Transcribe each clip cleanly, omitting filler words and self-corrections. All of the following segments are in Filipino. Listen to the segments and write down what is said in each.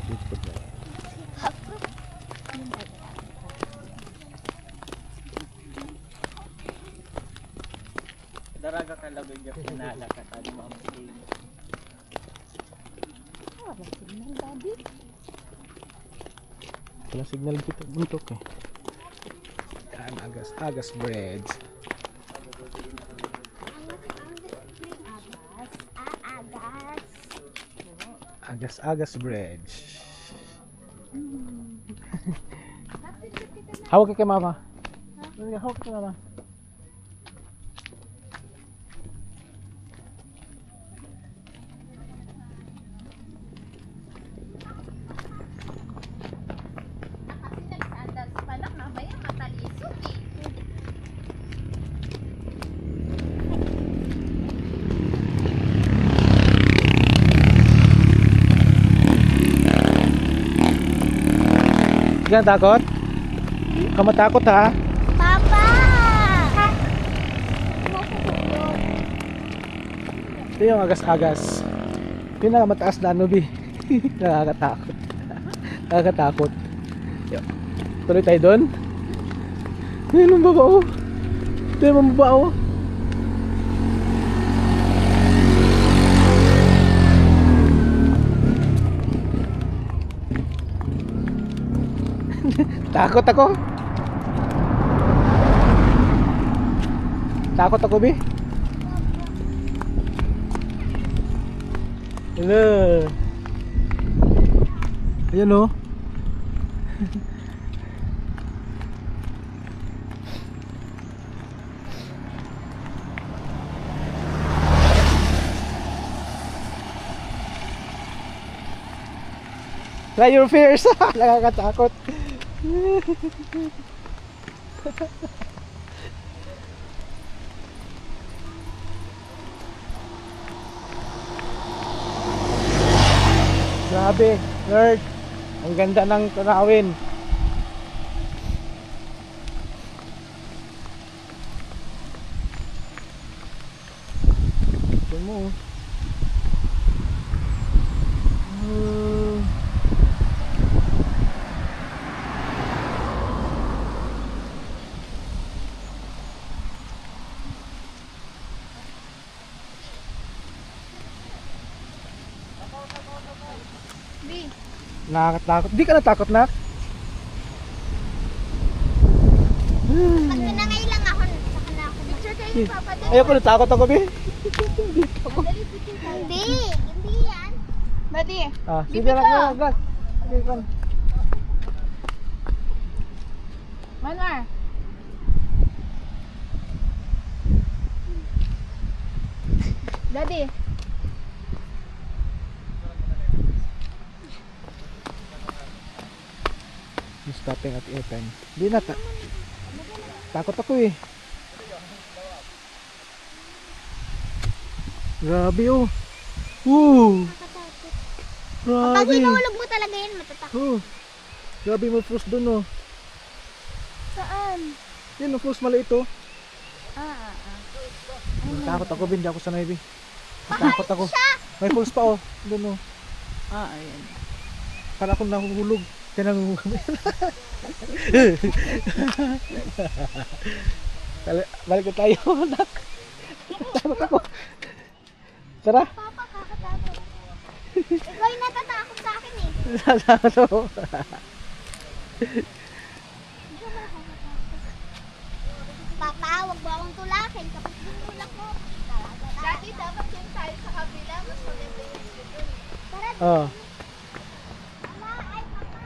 Ikot na. Daraga ka labig yung pinala ka tali mo ang piling. Wala signal, Daddy. Wala signal dito. Buntok eh. Yan, Agas Bridge. Agas Bridge. Hawak ka kay mama. Hawak ka kay mama. Diyan takot? Kamu takot ha? Papa! Ito yung agas-agas. Pinakamataas na ano, Bi. Nakakatakot. Nakakatakot. Tuloy tayo doon. Ayun ang babao. Ito yung babao. Takot ako. Takot ako, Bi. Hello. Ayan o. Try your fears. Nakakatakot. Grabe, nerd. Ang ganda ng tanawin. Ito mo. Nakakatakot. Di ka natakot, nak? Pag nanangailang ako, saka na ako. Picture kayo ni Papa din. Ayoko, natakot ako, Bi. Hindi, hindi yan. Daddy, Ah, sige lang, vlog. Sige lang. Manwar. Daddy. Stopping at airtime. Di na, takot ako eh. Grabe oh. Pag Grabe. hinulog mo talaga yun, matatakot. Grabe mo frost dun oh. Saan? Yun, frost maliit oh. Ah. Takot ako, Bin. Di ako sanay, Bin. Takot ako. May pulse pa oh. Dun oh. Ayan. Kala ko nahuhulog. Kaya nanguhulog. Balik na tayo, anak. Takot ako. Tara. Papa, kakatakot. Ikaw yung natatakot sa akin eh. Takot ako. Papa, wag mo akong tulakin. Kapag tinulak mo, Daddy, dapat yun tayo sa kabila. Mas maganda yung dito. Tara, Oh. Mama, ay Papa.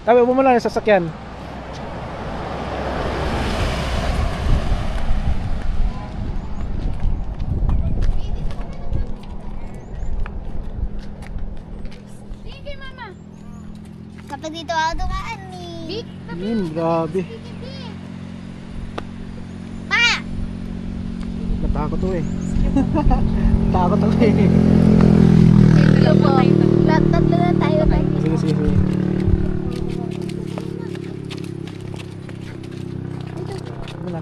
Tabi mo muna yung sasakyan. Sige, Mama. Kapag dito ako dumaan ni... Grabe. Pa! Natakot to eh. Takot ako eh. Ito po. Tatlo na tayo. Sige, sige, sige. Wala.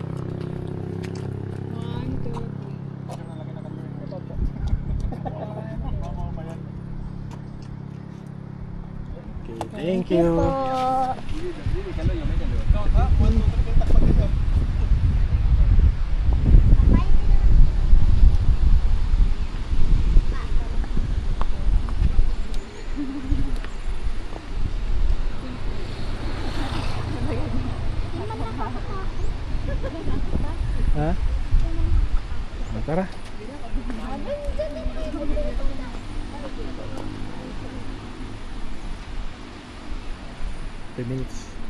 Thank you. po. Ha? Tara. 10 minutes.